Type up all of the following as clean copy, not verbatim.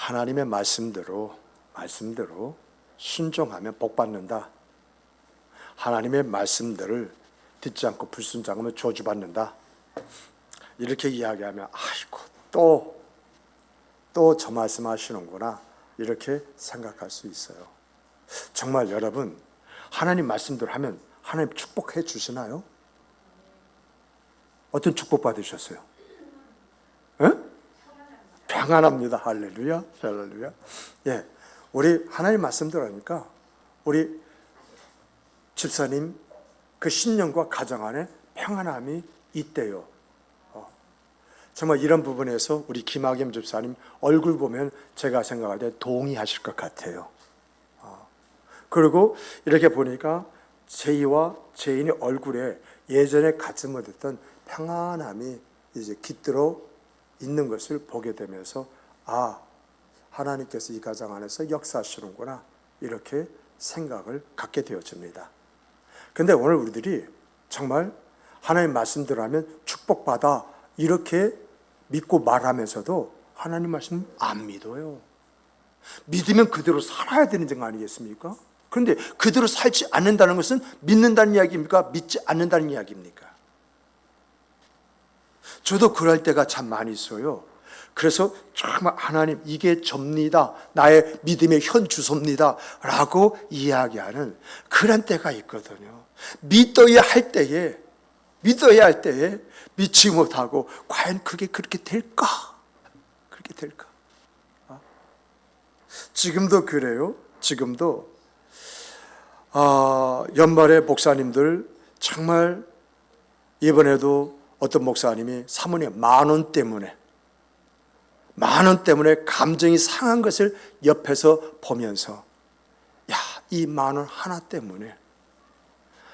하나님의 말씀대로 순종하면 복 받는다. 하나님의 말씀들을 듣지 않고 불순종하면 저주받는다. 이렇게 이야기하면 아이고 또 저 말씀하시는구나 이렇게 생각할 수 있어요. 정말 여러분 하나님 말씀대로 하면 하나님 축복해 주시나요? 어떤 축복 받으셨어요? 평안합니다. 할렐루야, 할렐루야. 예, 우리 하나님 말씀대로 하니까 우리 집사님 그 신령과 가정 안에 평안함이 있대요. 정말 이런 부분에서 우리 김학임 집사님 얼굴 보면 제가 생각할 때 동의하실 것 같아요. 그리고 이렇게 보니까 제이와 제인의 얼굴에 예전에 갖지 못했던 평안함이 이제 깃들어 있는 것을 보게 되면서 아, 하나님께서 이 가정 안에서 역사하시는구나 이렇게 생각을 갖게 되어집니다. 근데 오늘 우리들이 정말 하나님 말씀대로 하면 축복받아 이렇게 믿고 말하면서도 하나님 말씀 안 믿어요. 믿으면 그대로 살아야 되는 점 아니겠습니까? 그런데 그대로 살지 않는다는 것은 믿는다는 이야기입니까? 믿지 않는다는 이야기입니까? 저도 그럴 때가 참 많이 있어요. 그래서 정말 하나님 이게 접니다. 나의 믿음의 현 주소입니다. 라고 이야기하는 그런 때가 있거든요. 믿어야 할 때에 믿지 못하고 과연 그게 그렇게 될까? 그렇게 될까? 지금도 그래요. 지금도 연말에 목사님들 정말 이번에도 어떤 목사님이 사모님 10,000원 때문에 감정이 상한 것을 옆에서 보면서 야, 이 10,000원 하나 때문에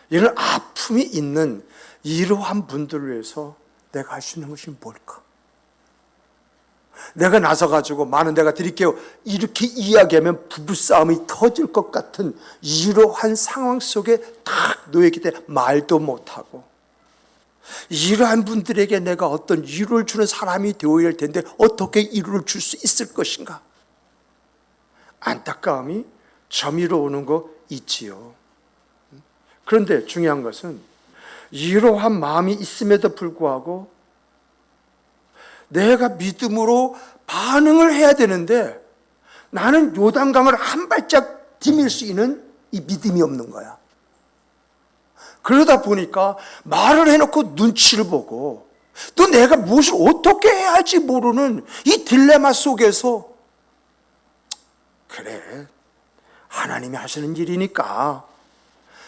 이런 아픔이 있는 이러한 분들을 위해서 내가 할 수 있는 것이 뭘까? 내가 나서가지고 많은 내가 드릴게요 이렇게 이야기하면 부부싸움이 터질 것 같은 이러한 상황 속에 딱 놓여있기 때문에 말도 못하고 이러한 분들에게 내가 어떤 위로를 주는 사람이 되어야 할 텐데 어떻게 위로를 줄 수 있을 것인가? 안타까움이 저미로 오는 거 있지요. 그런데 중요한 것은 이러한 마음이 있음에도 불구하고 내가 믿음으로 반응을 해야 되는데 나는 요단강을 한 발짝 디딜 수 있는 이 믿음이 없는 거야. 그러다 보니까 말을 해놓고 눈치를 보고 또 내가 무엇을 어떻게 해야 할지 모르는 이 딜레마 속에서 그래 하나님이 하시는 일이니까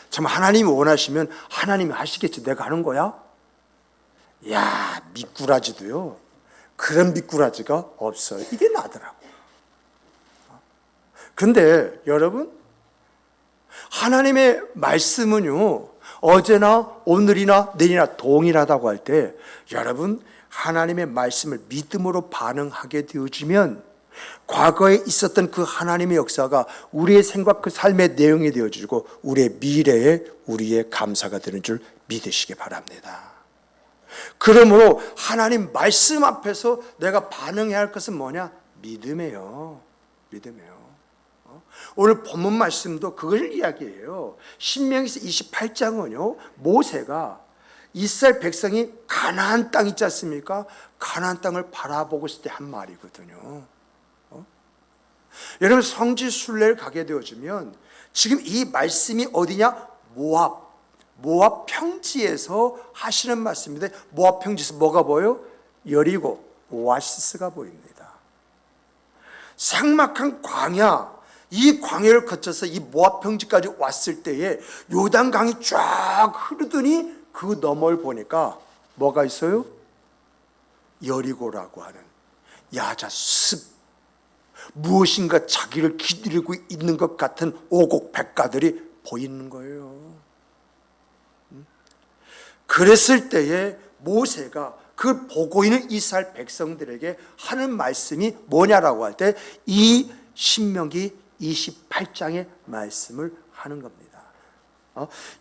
참 하나님이 원하시면 하나님이 하시겠지 내가 하는 거야? 야 미꾸라지도요 그런 미꾸라지가 없어요. 이게 나더라고. 근데 여러분 하나님의 말씀은요 어제나 오늘이나 내일이나 동일하다고 할 때 여러분 하나님의 말씀을 믿음으로 반응하게 되어지면 과거에 있었던 그 하나님의 역사가 우리의 생각 그 삶의 내용이 되어지고 우리의 미래에 우리의 감사가 되는 줄 믿으시기 바랍니다. 그러므로 하나님 말씀 앞에서 내가 반응해야 할 것은 뭐냐? 믿음이에요. 오늘 본문 말씀도 그걸 이야기해요. 신명기서 28장은요 모세가 이스라엘 백성이 가나안 땅 있지 않습니까? 가나안 땅을 바라보고 있을 때 한 말이거든요. 여러분 성지 순례를 가게 되어지면 지금 이 말씀이 어디냐? 모압 평지에서 하시는 말씀인데 모압 평지에서 뭐가 보여요? 여리고 오아시스가 보입니다. 삭막한 광야, 이 광야를 거쳐서 이 모압 평지까지 왔을 때에 요단강이 쫙 흐르더니 그 너머를 보니까 뭐가 있어요? 여리고라고 하는 야자숲, 무엇인가 자기를 기다리고 있는 것 같은 오곡백가들이 보이는 거예요. 그랬을 때에 모세가 그 보고 있는 이스라엘 백성들에게 하는 말씀이 뭐냐라고 할 때 이 신명기 28장의 말씀을 하는 겁니다.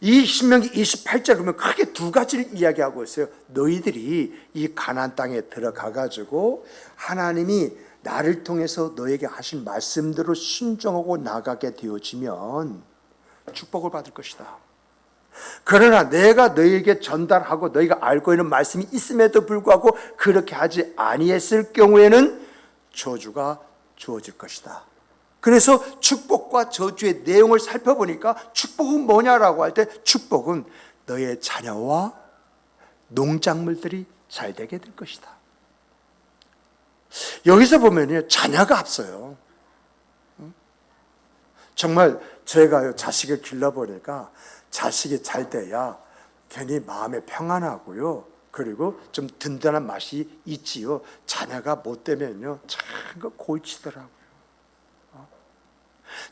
이 신명기 28장 그러면 크게 두 가지를 이야기하고 있어요. 너희들이 이 가나안 땅에 들어가 가지고 하나님이 나를 통해서 너에게 하신 말씀대로 순종하고 나가게 되어지면 축복을 받을 것이다. 그러나 내가 너에게 전달하고 너희가 알고 있는 말씀이 있음에도 불구하고 그렇게 하지 아니했을 경우에는 저주가 주어질 것이다. 그래서 축복과 저주의 내용을 살펴보니까 축복은 뭐냐라고 할 때 축복은 너의 자녀와 농작물들이 잘 되게 될 것이다. 여기서 보면요, 자녀가 앞서요. 정말 제가 자식을 길러보니까 자식이 잘 돼야 괜히 마음에 평안하고요. 그리고 좀 든든한 맛이 있지요. 자녀가 못 되면요, 참 골치더라고요.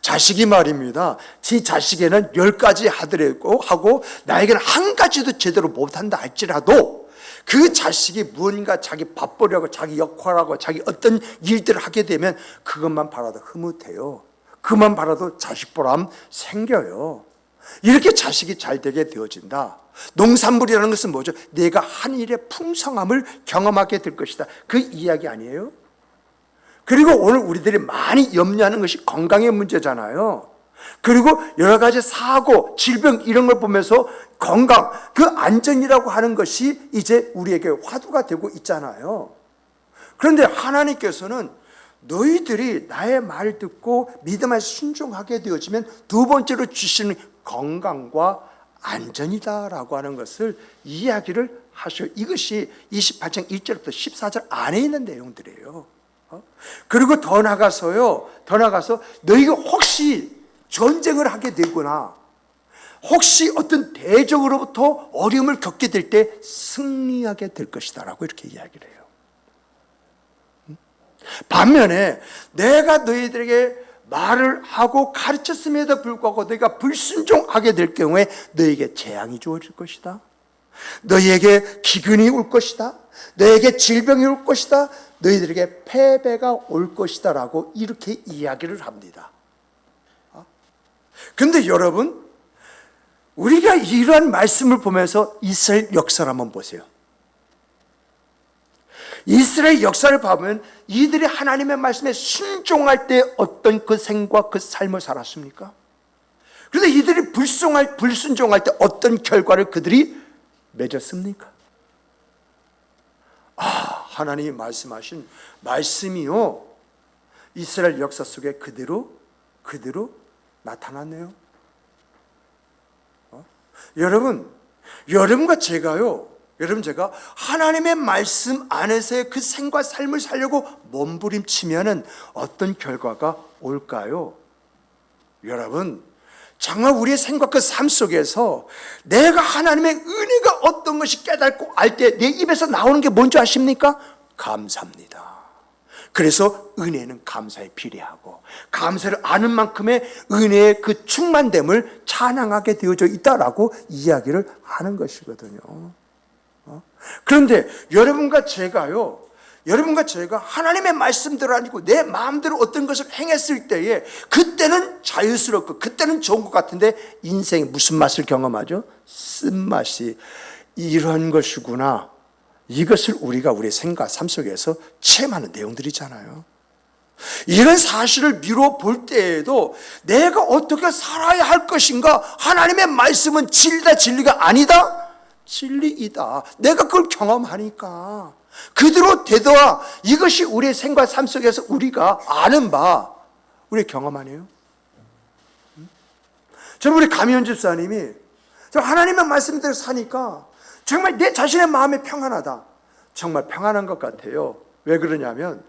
자식이 말입니다. 지 자식에는 10가지 하고 나에게는 한 가지도 제대로 못한다 할지라도 그 자식이 무언가 자기 밥벌이하고 자기 역할하고 자기 어떤 일들을 하게 되면 그것만 바라도 흐뭇해요. 그만 바라도 자식 보람 생겨요. 이렇게 자식이 잘 되게 되어진다. 농산물이라는 것은 뭐죠? 내가 한 일의 풍성함을 경험하게 될 것이다. 그 이야기 아니에요? 그리고 오늘 우리들이 많이 염려하는 것이 건강의 문제잖아요. 그리고 여러 가지 사고, 질병 이런 걸 보면서 건강, 그 안전이라고 하는 것이 이제 우리에게 화두가 되고 있잖아요. 그런데 하나님께서는 너희들이 나의 말을 듣고 믿음에 순종하게 되어지면 두 번째로 주시는 건강과 안전이다라고 하는 것을 이야기를 하셔요. 이것이 28장 1절부터 14절 안에 있는 내용들이에요. 그리고 더 나가서 너희가 혹시 전쟁을 하게 되거나 혹시 어떤 대적으로부터 어려움을 겪게 될 때 승리하게 될 것이다 라고 이렇게 이야기를 해요. 반면에 내가 너희들에게 말을 하고 가르쳤음에도 불구하고 너희가 불순종하게 될 경우에 너희에게 재앙이 주어질 것이다. 너희에게 기근이 올 것이다. 너희에게 질병이 올 것이다. 너희들에게 패배가 올 것이다 라고 이렇게 이야기를 합니다. 그런데 여러분, 우리가 이러한 말씀을 보면서 이스라엘 역사를 한번 보세요. 이스라엘 역사를 보면 이들이 하나님의 말씀에 순종할 때 어떤 그 생과 그 삶을 살았습니까? 그런데 이들이 불순종할 때 어떤 결과를 그들이 맺었습니까? 하나님이 말씀하신 말씀이요, 이스라엘 역사 속에 그대로 나타났네요. 여러분과 제가 하나님의 말씀 안에서의 그 생과 삶을 살려고 몸부림치면은 어떤 결과가 올까요? 여러분, 정말 우리의 생과 그 삶 속에서 내가 하나님의 은혜가 어떤 것이 깨닫고 알 때 내 입에서 나오는 게 뭔지 아십니까? 감사합니다. 그래서 은혜는 감사에 비례하고 감사를 아는 만큼의 은혜의 그 충만됨을 찬양하게 되어져 있다라고 이야기를 하는 것이거든요. 그런데 여러분과 제가 하나님의 말씀대로 아니고 내 마음대로 어떤 것을 행했을 때에 그때는 자유스럽고 그때는 좋은 것 같은데 인생에 무슨 맛을 경험하죠? 쓴맛이 이런 것이구나. 이것을 우리가 우리의 생각, 삶 속에서 체험하는 내용들이잖아요. 이런 사실을 미루어 볼 때에도 내가 어떻게 살아야 할 것인가? 하나님의 말씀은 진리다, 진리가 아니다? 진리이다. 내가 그걸 경험하니까 그대로 되더라. 이것이 우리의 생과 삶 속에서 우리가 아는 바, 우리의 경험 아니에요? 저는 우리 가미연 집사님이 하나님의 말씀대로 사니까 정말 내 자신의 마음이 평안하다. 정말 평안한 것 같아요. 왜 그러냐면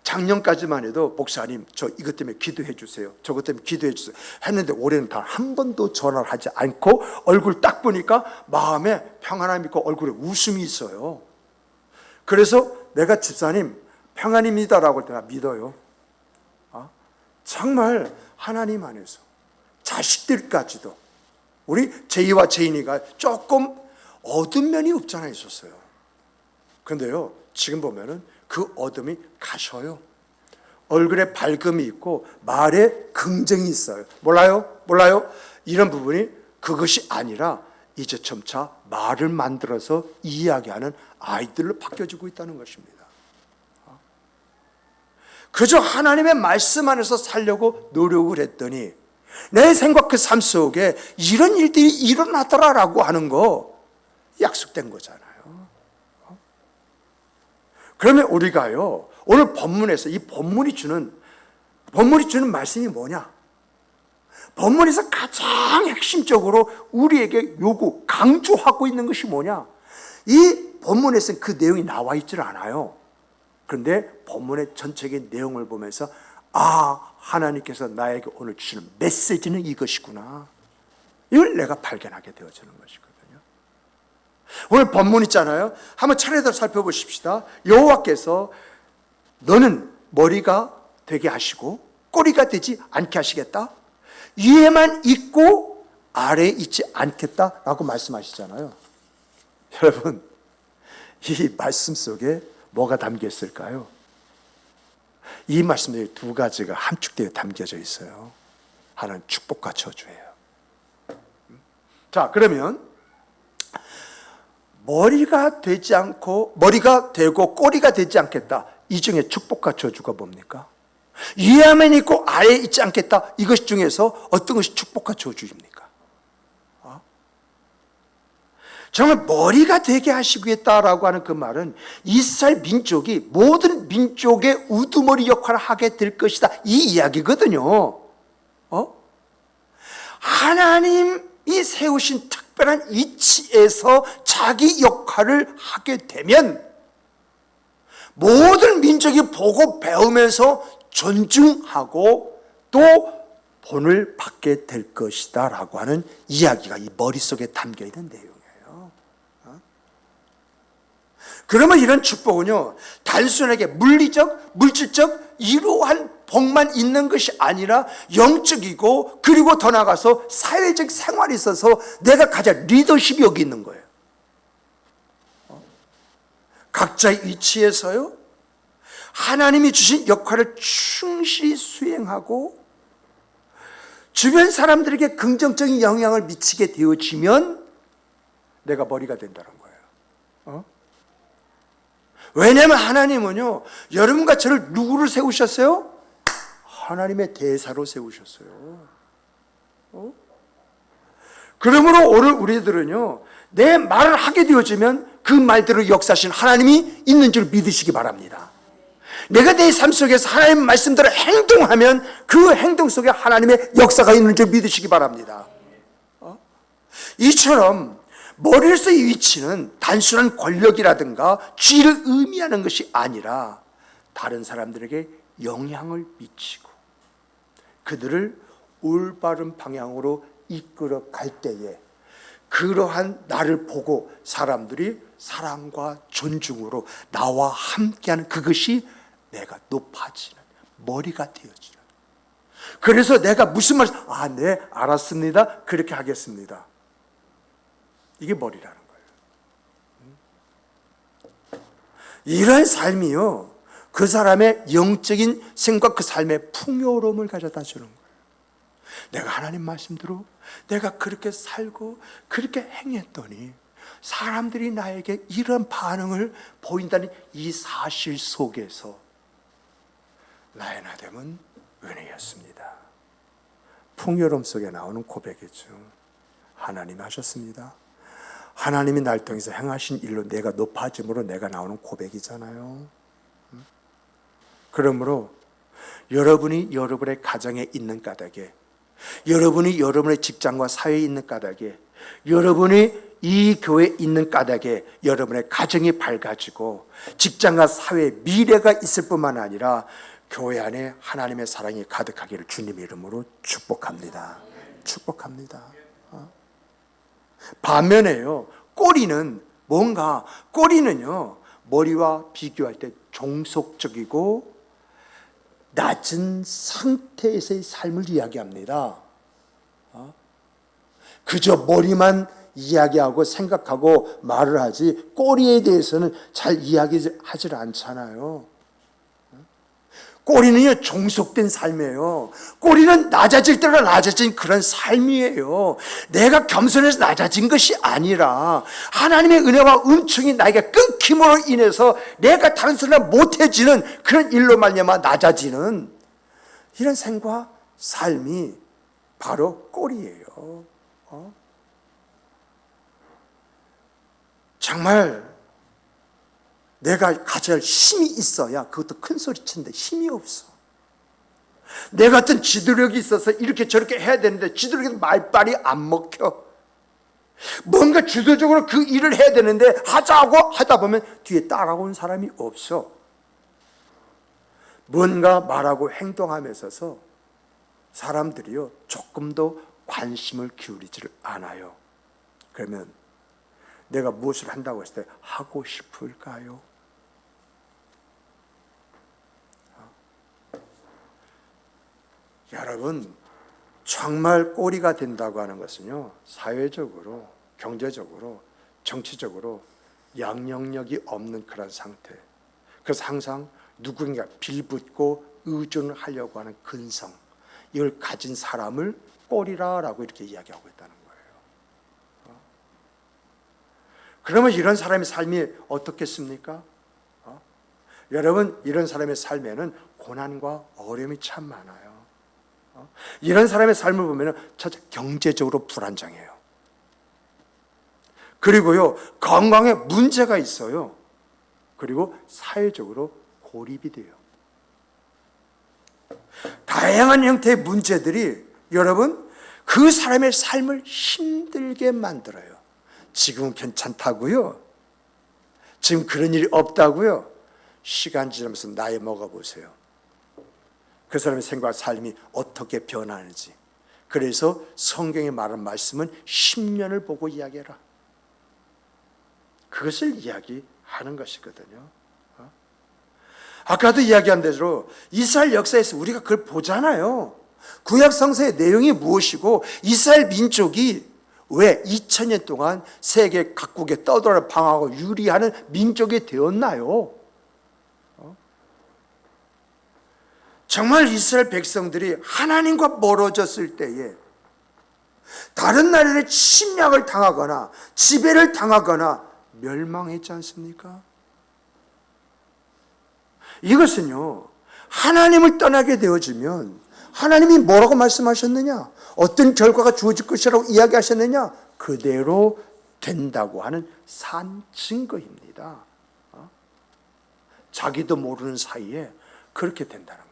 작년까지만 해도 목사님 저 이것 때문에 기도해 주세요, 저것 때문에 기도해 주세요 했는데 올해는 단 한 번도 전화를 하지 않고 얼굴 딱 보니까 마음에 평안함이 있고 얼굴에 웃음이 있어요. 그래서 내가 집사님 평안입니다라고 할 때 나 믿어요. 정말 하나님 안에서 자식들까지도 우리 제이와 제인이가 조금 어두운 면이 없잖아 있었어요. 그런데요, 지금 보면은 그 어둠이 가셔요. 얼굴에 밝음이 있고 말에 긍정이 있어요. 몰라요? 이런 부분이 그것이 아니라 이제 점차 말을 만들어서 이야기하는 아이들로 바뀌어지고 있다는 것입니다. 그저 하나님의 말씀 안에서 살려고 노력을 했더니 내 생각 그 삶 속에 이런 일들이 일어나더라라고 하는 거 약속된 거잖아요. 그러면 우리가요, 오늘 본문에서 이 본문이 주는 말씀이 뭐냐? 본문에서 가장 핵심적으로 우리에게 강조하고 있는 것이 뭐냐? 이 본문에서는 그 내용이 나와 있질 않아요. 그런데 본문의 전체적인 내용을 보면서 하나님께서 나에게 오늘 주시는 메시지는 이것이구나. 이걸 내가 발견하게 되어지는 것이거든요. 오늘 본문 있잖아요. 한번 차례대로 살펴보십시다. 여호와께서 너는 머리가 되게 하시고 꼬리가 되지 않게 하시겠다. 위에만 있고 아래에 있지 않겠다라고 말씀하시잖아요. 여러분, 이 말씀 속에 뭐가 담겨 있을까요? 이 말씀들이 두 가지가 함축되어 담겨져 있어요. 하나는 축복과 저주예요. 자, 그러면 머리가 되고 꼬리가 되지 않겠다. 이 중에 축복과 저주가 뭡니까? 위에만 있고 아래에 있지 않겠다. 이것 중에서 어떤 것이 축복과 저주입니까? 정말 머리가 되게 하시겠다라고 하는 그 말은 이스라엘 민족이 모든 민족의 우두머리 역할을 하게 될 것이다, 이 이야기거든요. 하나님이 세우신 특별한 위치에서 자기 역할을 하게 되면 모든 민족이 보고 배우면서 존중하고 또 본을 받게 될 것이다 라고 하는 이야기가 이 머릿속에 담겨 있는 내용이에요. 그러면 이런 축복은요, 단순하게 물질적 이러한 복만 있는 것이 아니라 영적이고, 그리고 더 나아가서 사회적 생활에 있어서 내가 가진 리더십이 여기 있는 거예요. 각자의 위치에서요, 하나님이 주신 역할을 충실히 수행하고 주변 사람들에게 긍정적인 영향을 미치게 되어지면 내가 머리가 된다는 거예요. 왜냐하면 하나님은요, 여러분과 저를 누구를 세우셨어요? 하나님의 대사로 세우셨어요. 그러므로 오늘 우리들은요, 내 말을 하게 되어지면 그 말대로 역사하신 하나님이 있는 줄 믿으시기 바랍니다. 내가 내 삶 속에서 하나님의 말씀대로 행동하면 그 행동 속에 하나님의 역사가 있는 줄 믿으시기 바랍니다. 이처럼 머리에서의 위치는 단순한 권력이라든가 지위를 의미하는 것이 아니라 다른 사람들에게 영향을 미치고 그들을 올바른 방향으로 이끌어 갈 때에 그러한 나를 보고 사람들이 사랑과 존중으로 나와 함께하는 그것이 내가 높아지는 머리가 되어지는. 그래서 내가 무슨 말, 네, 알았습니다, 그렇게 하겠습니다, 이게 머리라는 거예요. 이러한 삶이요, 그 사람의 영적인 생각, 그 삶의 풍요로움을 가져다 주는 거예요. 내가 하나님 말씀대로 내가 그렇게 살고 그렇게 행했더니 사람들이 나에게 이런 반응을 보인다는 이 사실 속에서 나의 나됨은 은혜였습니다. 풍요로움 속에 나오는 고백이죠. 하나님이 하셨습니다. 하나님이 날 통해서 행하신 일로 내가 높아짐으로 내가 나오는 고백이잖아요. 그러므로 여러분이 여러분의 가정에 있는 까닭에, 여러분이 여러분의 직장과 사회에 있는 까닭에, 여러분이 이 교회에 있는 까닭에 여러분의 가정이 밝아지고 직장과 사회에 미래가 있을 뿐만 아니라 교회 안에 하나님의 사랑이 가득하기를 주님의 이름으로 축복합니다. 축복합니다. 반면에요, 꼬리는요, 머리와 비교할 때 종속적이고 낮은 상태에서의 삶을 이야기합니다. 그저 머리만 이야기하고 생각하고 말을 하지 꼬리에 대해서는 잘 이야기하지 않잖아요. 꼬리는요, 종속된 삶이에요. 꼬리는 낮아질 때로 낮아진 그런 삶이에요. 내가 겸손해서 낮아진 것이 아니라 하나님의 은혜와 은총이 나에게 힘으로 인해서 내가 다른 사람 못해지는 그런 일로 말미암아 낮아지는 이런 생과 삶이 바로 꼴이에요. 정말 내가 가져야 할 힘이 있어야 그것도 큰 소리 치는데 힘이 없어. 내 같은 지도력이 있어서 이렇게 저렇게 해야 되는데 지도력이 말빨이 안 먹혀. 뭔가 주도적으로 그 일을 해야 되는데 하자고 하다 보면 뒤에 따라온 사람이 없어. 뭔가 말하고 행동함에 있어서 사람들이요 조금도 관심을 기울이지를 않아요. 그러면 내가 무엇을 한다고 했을 때 하고 싶을까요? 여러분, 정말 꼴이가 된다고 하는 것은요, 사회적으로, 경제적으로, 정치적으로 영향력이 없는 그런 상태. 그래서 항상 누군가 빌붙고 의존을 하려고 하는 근성, 이걸 가진 사람을 꼴이라고 이렇게 이야기하고 있다는 거예요. 그러면 이런 사람의 삶이 어떻겠습니까? 여러분, 이런 사람의 삶에는 고난과 어려움이 참 많아요. 이런 사람의 삶을 보면 첫째, 경제적으로 불안정해요. 그리고요, 건강에 문제가 있어요. 그리고 사회적으로 고립이 돼요. 다양한 형태의 문제들이 여러분, 그 사람의 삶을 힘들게 만들어요. 지금은 괜찮다고요? 지금 그런 일이 없다고요? 시간 지나면서 나이 먹어보세요. 그 사람의 생각과 삶이 어떻게 변하는지. 그래서 성경에 말한 말씀은 10년을 보고 이야기해라. 그것을 이야기하는 것이거든요. 아까도 이야기한 대로 이스라엘 역사에서 우리가 그걸 보잖아요. 구약 성서의 내용이 무엇이고 이스라엘 민족이 왜 2000년 동안 세계 각국에 떠돌아 방황하고 유리하는 민족이 되었나요? 정말 이스라엘 백성들이 하나님과 멀어졌을 때에 다른 나라의 침략을 당하거나 지배를 당하거나 멸망했지 않습니까? 이것은요, 하나님을 떠나게 되어지면 하나님이 뭐라고 말씀하셨느냐? 어떤 결과가 주어질 것이라고 이야기하셨느냐? 그대로 된다고 하는 산 증거입니다. 자기도 모르는 사이에 그렇게 된다는 거예요.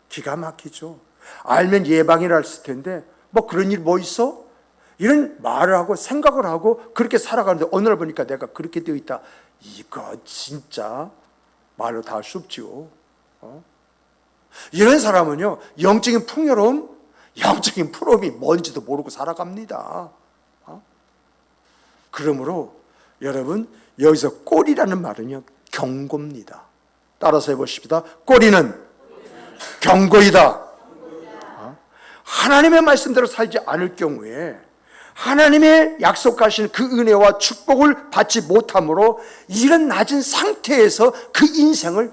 기가 막히죠. 알면 예방이라 했을 텐데 뭐 그런 일 뭐 있어? 이런 말을 하고 생각을 하고 그렇게 살아가는데 어느 날 보니까 내가 그렇게 되어 있다. 이거 진짜 말로 다 할 수 없지요. 이런 사람은요, 영적인 풍요로움, 영적인 프로음이 뭔지도 모르고 살아갑니다. 그러므로 여러분, 여기서 꼴이라는 말은요, 경고입니다. 따라서 해보십시다. 꼴이는 경고이다. 하나님의 말씀대로 살지 않을 경우에 하나님의 약속하신 그 은혜와 축복을 받지 못함으로 이런 낮은 상태에서 그 인생을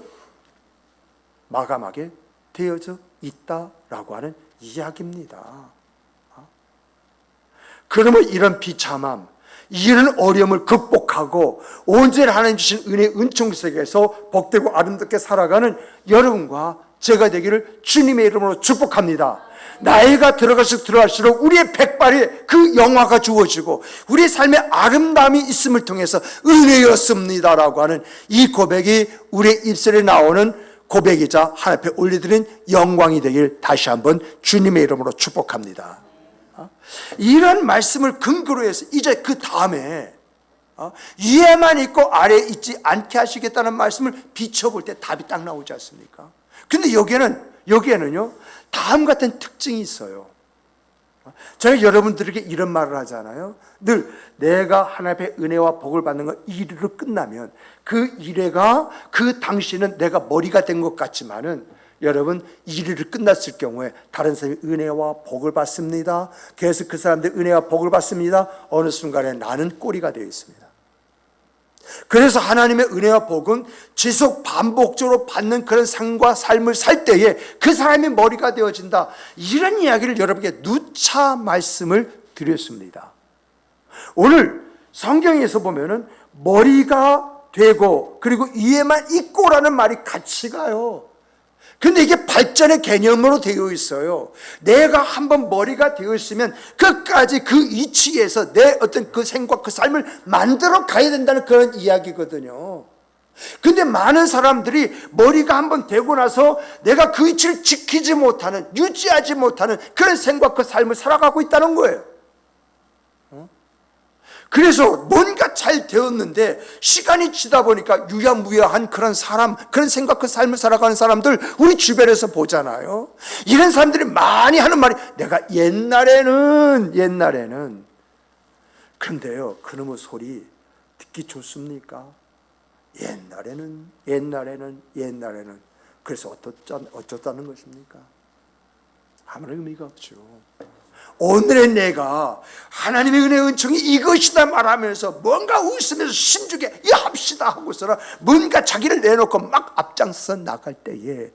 마감하게 되어져 있다라고 하는 이야기입니다. 그러면 이런 비참함, 이런 어려움을 극복하고 온전히 하나님 주신 은혜 은총 속에서 복되고 아름답게 살아가는 여러분과 제가 되기를 주님의 이름으로 축복합니다. 나이가 들어갈수록 우리의 백발에 그 영화가 주어지고 우리의 삶에 아름다움이 있음을 통해서 은혜였습니다라고 하는 이 고백이 우리의 입술에 나오는 고백이자 하나님 앞에 올려드린 영광이 되길 다시 한번 주님의 이름으로 축복합니다. 이런 말씀을 근거로 해서 이제 그 다음에 위에만 있고 아래에 있지 않게 하시겠다는 말씀을 비춰볼 때 답이 딱 나오지 않습니까? 근데 여기에는요, 다음 같은 특징이 있어요. 제가 여러분들에게 이런 말을 하잖아요. 늘 내가 하나님의 은혜와 복을 받는 건 이르로 끝나면 그 이래가 그 당시는 내가 머리가 된 것 같지만은 여러분, 이르를 끝났을 경우에 다른 사람이 은혜와 복을 받습니다. 그래서 그 사람들 은혜와 복을 받습니다. 어느 순간에 나는 꼬리가 되어 있습니다. 그래서 하나님의 은혜와 복은 지속 반복적으로 받는 그런 삶과 삶을 살 때에 그 사람이 머리가 되어진다. 이런 이야기를 여러분께 누차 말씀을 드렸습니다. 오늘 성경에서 보면은 머리가 되고 그리고 위에만 있고라는 말이 같이 가요. 근데 이게 발전의 개념으로 되어 있어요. 내가 한번 머리가 되어 있으면 끝까지 그 위치에서 내 어떤 그 생각, 그 삶을 만들어 가야 된다는 그런 이야기거든요. 근데 많은 사람들이 머리가 한번 되고 나서 내가 그 위치를 지키지 못하는, 유지하지 못하는 그런 생각, 그 삶을 살아가고 있다는 거예요. 그래서 뭔가 잘 되었는데 시간이 지다 보니까 유야무야한 그런 사람, 그런 생각, 그 삶을 살아가는 사람들 우리 주변에서 보잖아요. 이런 사람들이 많이 하는 말이 내가 옛날에는 그런데요, 그놈의 소리 듣기 좋습니까? 옛날에는 그래서 어쩌다는 것입니까? 아무런 의미가 없죠. 오늘의 내가 하나님의 은혜 은총이 이것이다 말하면서 뭔가 웃으면서 심주게 합시다 하고서는 뭔가 자기를 내놓고 막 앞장서 나갈 때에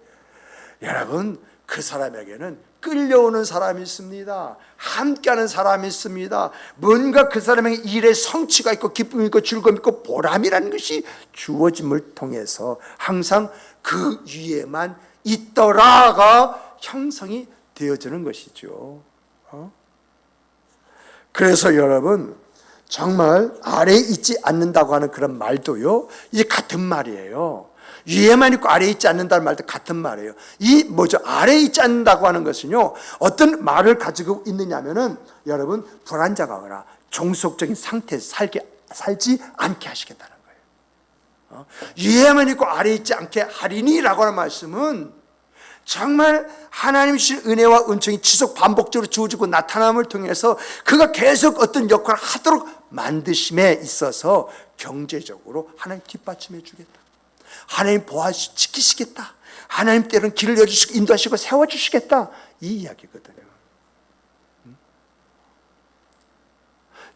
여러분 그 사람에게는 끌려오는 사람이 있습니다. 함께하는 사람이 있습니다. 뭔가 그 사람에게 일에 성취가 있고 기쁨이 있고 즐거움이 있고 보람이라는 것이 주어짐을 통해서 항상 그 위에만 있더라가 형성이 되어지는 것이죠. 그래서 여러분 정말 아래에 있지 않는다고 하는 그런 말도요, 이제 같은 말이에요. 위에만 있고 아래에 있지 않는다는 말도 같은 말이에요. 이 뭐죠? 아래에 있지 않는다고 하는 것은요, 어떤 말을 가지고 있느냐면은 여러분 불안정하거나 종속적인 상태에서 살지 않게 하시겠다는 거예요. 위에만 있고 아래에 있지 않게 하리니라고 하는 말씀은 정말 하나님 주신 은혜와 은총이 지속 반복적으로 주어지고 나타남을 통해서 그가 계속 어떤 역할을 하도록 만드심에 있어서 경제적으로 하나님 뒷받침해 주겠다, 하나님 지키시겠다, 하나님 때로는 길을 열어주시고 인도하시고 세워주시겠다, 이 이야기거든요.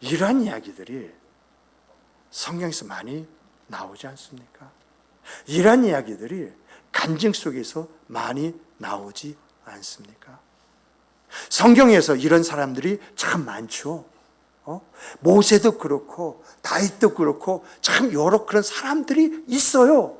이러한 이야기들이 성경에서 많이 나오지 않습니까? 이러한 이야기들이 간증 속에서 많이 나오지 않습니까? 성경에서 이런 사람들이 참 많죠. 모세도 그렇고 다윗도 그렇고 참 여러 그런 사람들이 있어요.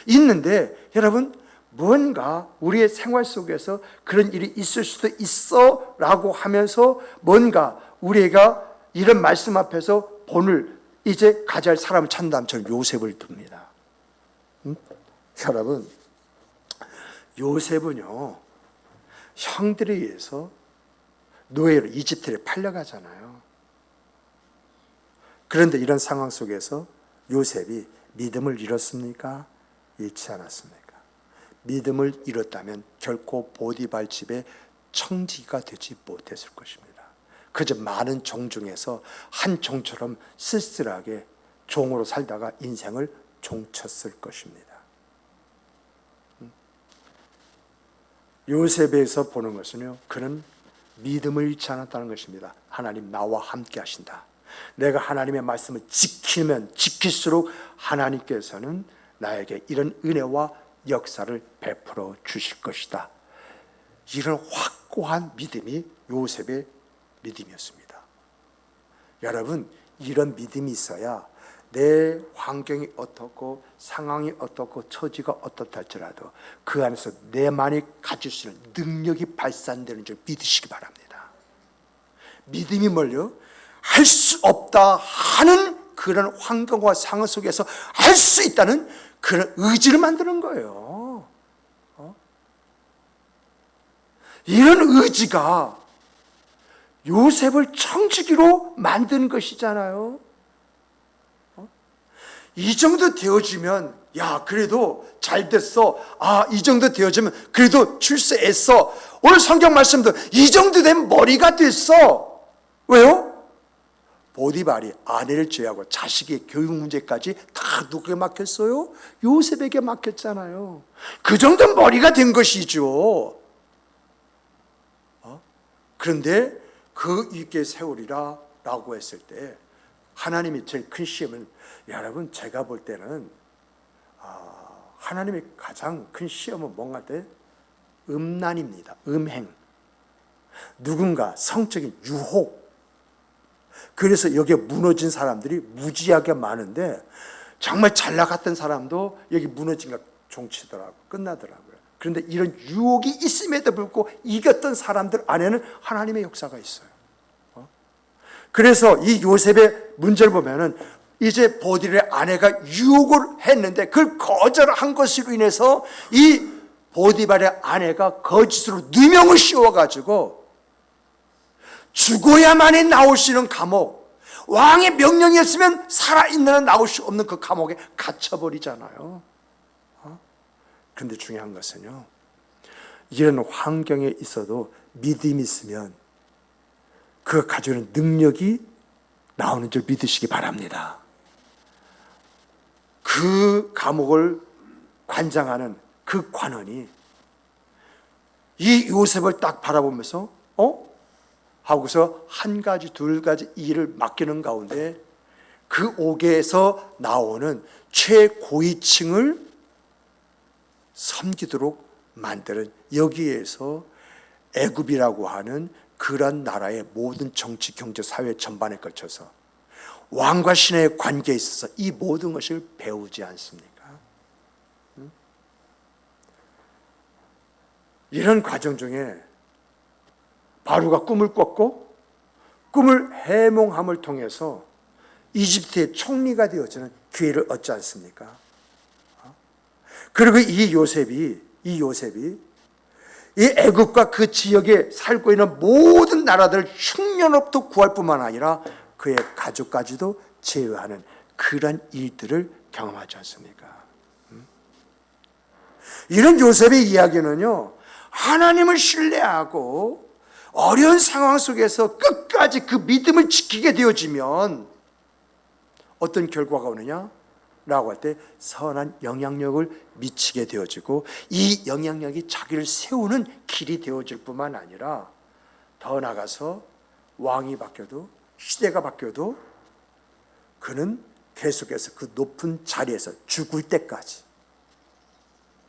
있는데 여러분 뭔가 우리의 생활 속에서 그런 일이 있을 수도 있어 라고 하면서 뭔가 우리가 이런 말씀 앞에서 본을 이제 가져야 할 사람을 찾는다면 저는 요셉을 둡니다. 여러분 요셉은요 형들에 의해서 노예로 이집트에 팔려가잖아요. 그런데 이런 상황 속에서 요셉이 믿음을 잃었습니까? 잃지 않았습니까? 믿음을 잃었다면 결코 보디발 집에 청지기가 되지 못했을 것입니다. 그저 많은 종 중에서 한 종처럼 쓸쓸하게 종으로 살다가 인생을 종쳤을 것입니다. 요셉에서 보는 것은요, 그는 믿음을 잃지 않았다는 것입니다. 하나님 나와 함께 하신다. 내가 하나님의 말씀을 지키면 지킬수록 하나님께서는 나에게 이런 은혜와 역사를 베풀어 주실 것이다. 이런 확고한 믿음이 요셉의 믿음이었습니다. 여러분 이런 믿음이 있어야 내 환경이 어떻고 상황이 어떻고 처지가 어떻다 할지라도 그 안에서 내만이 가질 수 있는 능력이 발산되는 줄 믿으시기 바랍니다. 믿음이 뭘요? 할 수 없다 하는 그런 환경과 상황 속에서 할 수 있다는 그런 의지를 만드는 거예요. 이런 의지가 요셉을 청지기로 만든 것이잖아요. 이 정도 되어지면 야 그래도 잘 됐어. 이 정도 되어지면 그래도 출세했어. 오늘 성경 말씀도 이 정도 되면 머리가 됐어. 왜요? 보디발이 아내를 제외하고 자식의 교육 문제까지 다 누구에게 맡겼어요? 요셉에게 맡겼잖아요. 그 정도는 머리가 된 것이죠. 그런데 그 있게 세우리라 라고 했을 때 하나님이 제일 큰 시험은, 여러분 제가 볼 때는 하나님의 가장 큰 시험은 뭔가 때 음란입니다. 음행, 누군가 성적인 유혹. 그래서 여기에 무너진 사람들이 무지하게 많은데 정말 잘 나갔던 사람도 여기 무너진가 종치더라고, 끝나더라고요. 그런데 이런 유혹이 있음에도 불구하고 이겼던 사람들 안에는 하나님의 역사가 있어요. 그래서 이 요셉의 문제를 보면은 이제 보디발의 아내가 유혹을 했는데 그걸 거절한 것으로 인해서 이 보디발의 아내가 거짓으로 누명을 씌워가지고 죽어야만이 나올 수 있는 감옥, 왕의 명령이었으면 살아있는 한 나올 수 없는 그 감옥에 갇혀버리잖아요. 그런데 중요한 것은요, 이런 환경에 있어도 믿음이 있으면 그가 가지고 있는 능력이 나오는 줄 믿으시기 바랍니다. 그 감옥을 관장하는 그 관원이 이 요셉을 딱 바라보면서 하고서 한 가지 두 가지 일을 맡기는 가운데 그 옥에서 나오는 최고위층을 섬기도록 만드는, 여기에서 애굽이라고 하는 그런 나라의 모든 정치, 경제, 사회 전반에 걸쳐서 왕과 신의 관계에 있어서 이 모든 것을 배우지 않습니까? 이런 과정 중에 바로가 꿈을 꿨고 꿈을 해몽함을 통해서 이집트의 총리가 되어지는 기회를 얻지 않습니까? 그리고 이 요셉이 이 애굽과 그 지역에 살고 있는 모든 나라들을 흉년으로부터 구할 뿐만 아니라 그의 가족까지도 제어하는 그런 일들을 경험하지 않습니까? 이런 요셉의 이야기는요, 하나님을 신뢰하고 어려운 상황 속에서 끝까지 그 믿음을 지키게 되어지면 어떤 결과가 오느냐? 라고 할 때 선한 영향력을 미치게 되어지고 이 영향력이 자기를 세우는 길이 되어질 뿐만 아니라 더 나아가서 왕이 바뀌어도 시대가 바뀌어도 그는 계속해서 그 높은 자리에서 죽을 때까지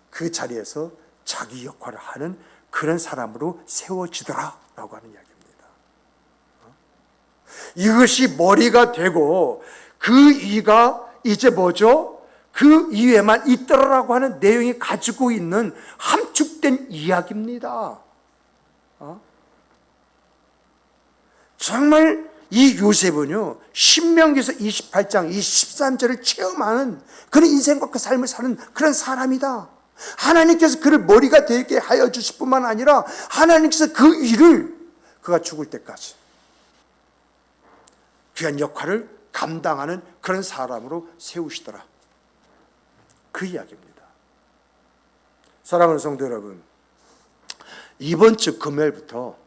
그 자리에서 자기 역할을 하는 그런 사람으로 세워지더라라고 하는 이야기입니다. 이것이 머리가 되고 그 이가 이제 뭐죠? 그 이외에만 있더라라고 하는 내용이 가지고 있는 함축된 이야기입니다. 정말 이 요셉은요, 신명기에서 28장 23절을 체험하는 그런 인생과 그 삶을 사는 그런 사람이다. 하나님께서 그를 머리가 되게 하여 주실 뿐만 아니라 하나님께서 그 일을 그가 죽을 때까지 귀한 역할을 감당하는 그런 사람으로 세우시더라. 그 이야기입니다. 사랑하는 성도 여러분, 이번 주 금요일부터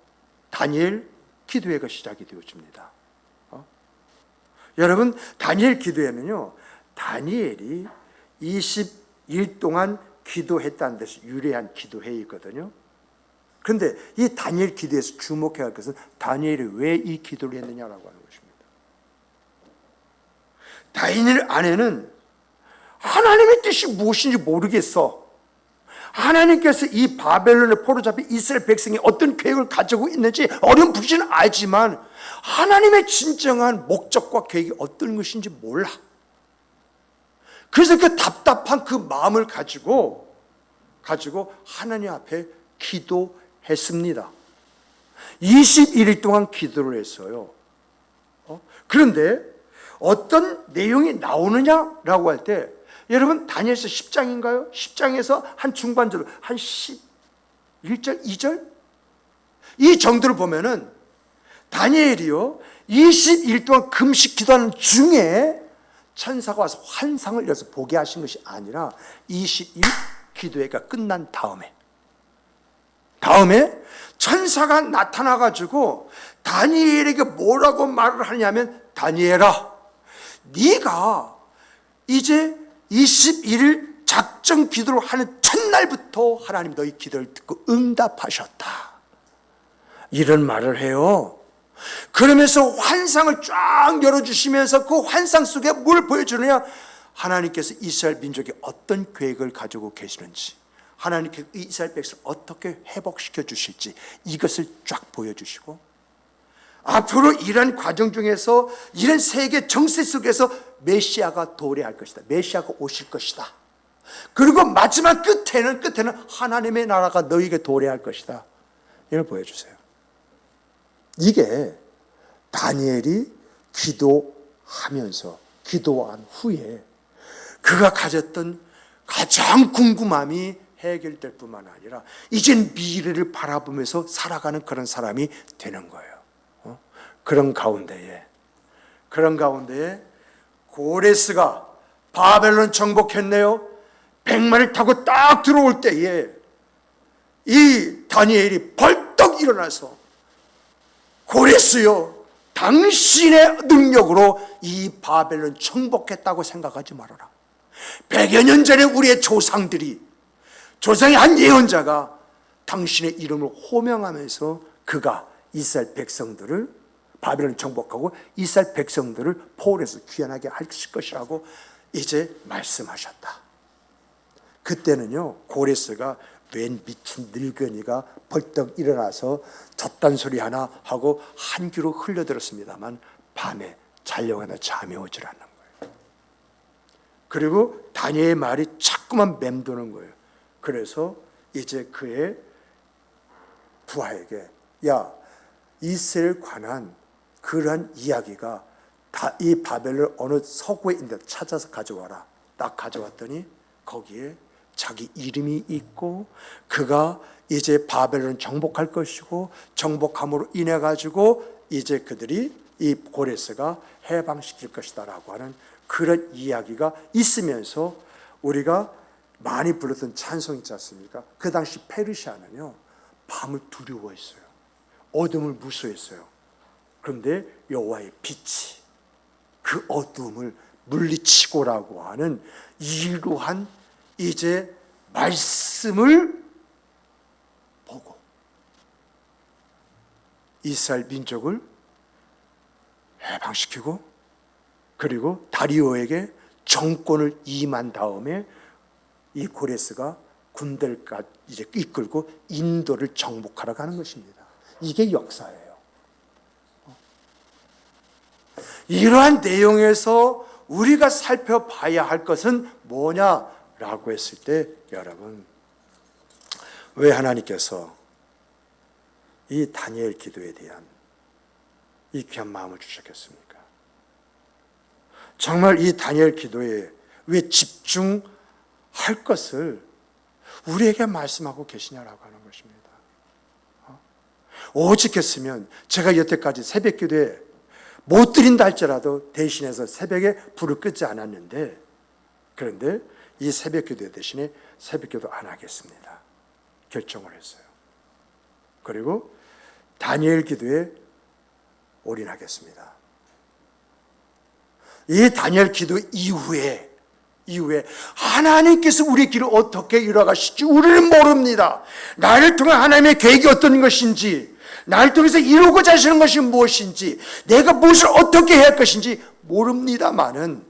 다니엘 기도회가 시작이 되어집니다. 여러분, 다니엘 기도회는요, 다니엘이 20일 동안 기도했다는 데서 유래한 기도회이거든요. 그런데 이 다니엘 기도에서 주목해야 할 것은 다니엘이 왜 이 기도를 했느냐라고 하는 것입니다. 다니엘 안에는 하나님의 뜻이 무엇인지 모르겠어. 하나님께서 이 바벨론에 포로 잡힌 이스라엘 백성이 어떤 계획을 가지고 있는지 어렴풋이는 알지만 하나님의 진정한 목적과 계획이 어떤 것인지 몰라. 그래서 그 답답한 그 마음을 가지고 하나님 앞에 기도했습니다. 21일 동안 기도를 했어요. 그런데 어떤 내용이 나오느냐라고 할 때, 여러분 다니엘서 10장인가요? 10장에서 한 중반절, 한 11절, 2절? 이 정도를 보면은 다니엘이요 20일 동안 금식 기도하는 중에 천사가 와서 환상을 열어서 보게 하신 것이 아니라 20일 기도회가 끝난 다음에 천사가 나타나가지고 다니엘에게 뭐라고 말을 하냐면, 다니엘아, 네가 이제 21일 작정 기도를 하는 첫날부터 하나님 너희 기도를 듣고 응답하셨다, 이런 말을 해요. 그러면서 환상을 쫙 열어주시면서 그 환상 속에 뭘 보여주느냐, 하나님께서 이스라엘 민족이 어떤 계획을 가지고 계시는지, 하나님께서 이스라엘 백성을 어떻게 회복시켜 주실지, 이것을 쫙 보여주시고, 앞으로 이런 과정 중에서 이런 세계 정세 속에서 메시아가 도래할 것이다. 메시아가 오실 것이다. 그리고 마지막 끝에는 하나님의 나라가 너희에게 도래할 것이다. 이걸 보여주세요. 이게 다니엘이 기도한 후에 그가 가졌던 가장 궁금함이 해결될 뿐만 아니라 이젠 미래를 바라보면서 살아가는 그런 사람이 되는 거예요. 그런 가운데에 고레스가 바벨론 정복했네요. 백마를 타고 딱 들어올 때에 이 다니엘이 벌떡 일어나서 고레스여, 당신의 능력으로 이 바벨론 정복했다고 생각하지 말아라. 100여 년 전에 우리의 조상의 한 예언자가 당신의 이름을 호명하면서 그가 이스라엘 백성들을 바벨론 정복하고 이스라엘 백성들을 포로에서 귀환하게 할 것이라고 이제 말씀하셨다. 그때는요, 고레스가 웬 미친 늙은이가 벌떡 일어나서 저딴 소리 하나 하고 한 귀로 흘려들었습니다만 밤에 자려고 하다 잠이 오질 않는 거예요. 그리고 다니엘의 말이 자꾸만 맴도는 거예요. 그래서 이제 그의 부하에게, 야, 이스라엘 관한 그러한 이야기가 이 바벨론 어느 서구에 있는데 찾아서 가져와라. 딱 가져왔더니 거기에 자기 이름이 있고 그가 이제 바벨론 정복할 것이고 정복함으로 인해 가지고 이제 그들이 이 고레스가 해방시킬 것이다 라고 하는 그런 이야기가 있으면서 우리가 많이 불렀던 찬송 있지 않습니까? 그 당시 페르시아는요, 밤을 두려워했어요. 어둠을 무서워했어요. 그런데 여호와의 빛이 그 어둠을 물리치고라고 하는 이러한 이제 말씀을 보고 이스라엘 민족을 해방시키고 그리고 다리오에게 정권을 임한 다음에 이 고레스가 군대를 이제 이끌고 인도를 정복하러 가는 것입니다. 이게 역사예요. 이러한 내용에서 우리가 살펴봐야 할 것은 뭐냐라고 했을 때, 여러분, 왜 하나님께서 이 다니엘 기도에 대한 이 귀한 마음을 주셨겠습니까? 정말 이 다니엘 기도에 왜 집중할 것을 우리에게 말씀하고 계시냐라고 하는 것입니다. 오직 했으면 제가 여태까지 새벽 기도에 못 드린다 할지라도 대신해서 새벽에 불을 끄지 않았는데, 그런데 이 새벽 기도 대신에 새벽 기도 안 하겠습니다. 결정을 했어요. 그리고 다니엘 기도에 올인하겠습니다. 이 다니엘 기도 이후에 하나님께서 우리의 길을 어떻게 이뤄가실지 우리는 모릅니다. 나를 통한 하나님의 계획이 어떤 것인지, 나를 통해서 이루고자 하시는 것이 무엇인지, 내가 무엇을 어떻게 해야 할 것인지 모릅니다마는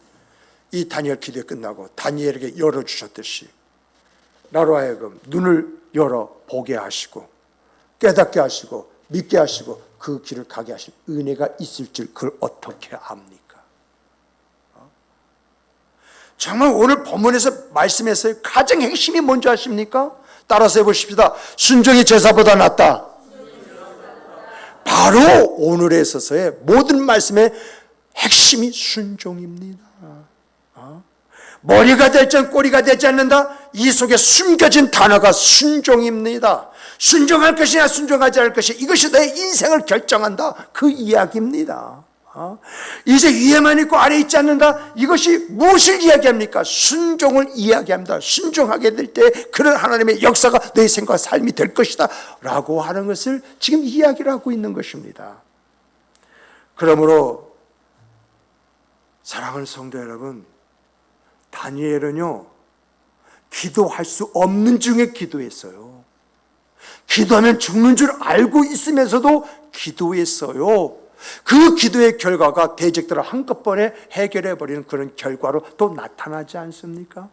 이 다니엘 기도가 끝나고 다니엘에게 열어주셨듯이 나로 하여금 눈을 열어 보게 하시고 깨닫게 하시고 믿게 하시고 그 길을 가게 하실 은혜가 있을 줄 그걸 어떻게 압니까? 정말 오늘 본문에서 말씀했어요. 가장 핵심이 뭔지 아십니까? 따라서 해보십시다. 순종이 제사보다 낫다. 바로 오늘에 있어서의 모든 말씀의 핵심이 순종입니다. 머리가 되지 않고 꼬리가 되지 않는다. 이 속에 숨겨진 단어가 순종입니다. 순종할 것이냐 순종하지 않을 것이, 이것이 내 인생을 결정한다. 그 이야기입니다. 이제 위에만 있고 아래에 있지 않는다. 이것이 무엇을 이야기합니까? 순종을 이야기합니다. 순종하게 될 때 그런 하나님의 역사가 내 생각과 삶이 될 것이다 라고 하는 것을 지금 이야기를 하고 있는 것입니다. 그러므로 사랑하는 성도 여러분, 다니엘은요, 기도할 수 없는 중에 기도했어요. 기도하면 죽는 줄 알고 있으면서도 기도했어요. 그 기도의 결과가 대적들을 한꺼번에 해결해버리는 그런 결과로 또 나타나지 않습니까?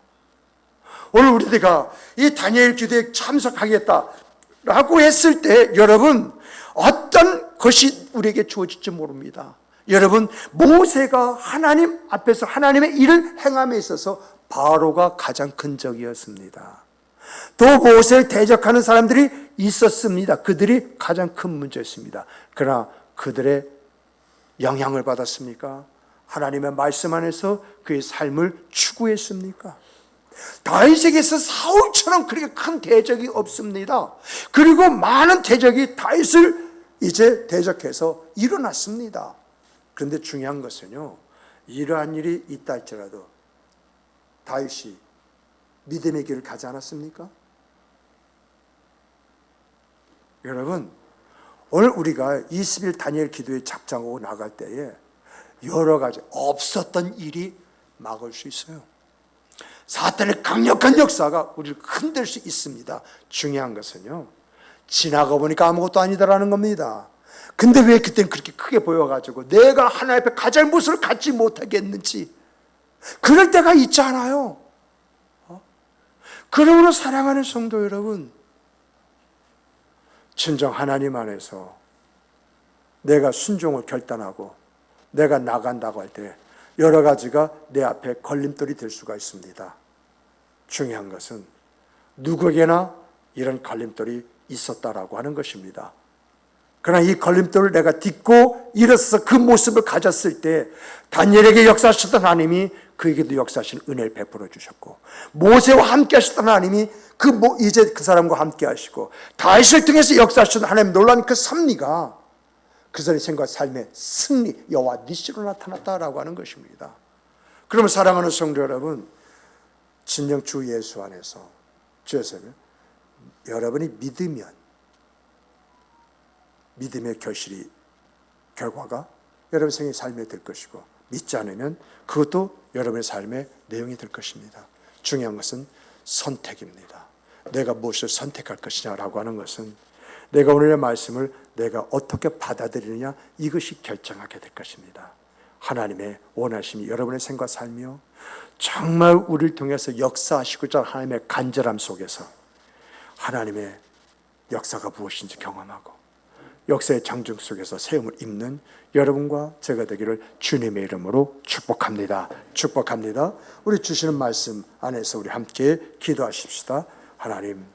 오늘 우리가 이 다니엘 기도에 참석하겠다라고 했을 때 여러분, 어떤 것이 우리에게 주어질지 모릅니다. 여러분, 모세가 하나님 앞에서 하나님의 일을 행함에 있어서 바로가 가장 큰 적이었습니다. 또 모세를 대적하는 사람들이 있었습니다. 그들이 가장 큰 문제였습니다. 그러나 그들의 영향을 받았습니까? 하나님의 말씀 안에서 그의 삶을 추구했습니까? 다윗에게서 사울처럼 그렇게 큰 대적이 없습니다. 그리고 많은 대적이 다윗을 이제 대적해서 일어났습니다. 그런데 중요한 것은요, 이러한 일이 있다 할지라도 다윗이 믿음의 길을 가지 않았습니까? 여러분, 오늘 우리가 20일 다니엘 기도에 작정하고 나갈 때에 여러 가지 없었던 일이 막을 수 있어요. 사탄의 강력한 역사가 우리를 흔들 수 있습니다. 중요한 것은요, 지나가 보니까 아무것도 아니다라는 겁니다. 근데 왜 그때는 그렇게 크게 보여가지고 내가 하나님 앞에 가장 무엇을 갖지 못하겠는지, 그럴 때가 있지 않아요? 그러므로 사랑하는 성도 여러분, 진정 하나님 안에서 내가 순종을 결단하고 내가 나간다고 할 때 여러 가지가 내 앞에 걸림돌이 될 수가 있습니다. 중요한 것은 누구에게나 이런 걸림돌이 있었다라고 하는 것입니다. 그러나 이 걸림돌을 내가 딛고 일어서서 그 모습을 가졌을 때 다니엘에게 역사하셨던 하나님이 그에게도 역사하신 은혜를 베풀어 주셨고, 모세와 함께 하셨던 하나님이 이제 그 사람과 함께 하시고, 다윗을 통해서 역사하셨던 하나님의 놀라운 그 섭리가 그 사람의 생과 삶의 승리, 여호와 니시로 나타났다라고 하는 것입니다. 그러면 사랑하는 성도 여러분, 진정 주 예수 안에서, 주 예수는 여러분이 믿으면 믿음의 결과가 여러분 생의 삶에 될 것이고, 믿지 않으면 그것도 여러분의 삶의 내용이 될 것입니다. 중요한 것은 선택입니다. 내가 무엇을 선택할 것이냐라고 하는 것은 내가 오늘의 말씀을 내가 어떻게 받아들이느냐, 이것이 결정하게 될 것입니다. 하나님의 원하심이 여러분의 생과 삶이요, 정말 우리를 통해서 역사하시고자 하나님의 간절함 속에서 하나님의 역사가 무엇인지 경험하고 역사의 장중 속에서 세움을 입는 여러분과 제가 되기를 주님의 이름으로 축복합니다. 축복합니다. 우리 주시는 말씀 안에서 우리 함께 기도하십시다. 하나님,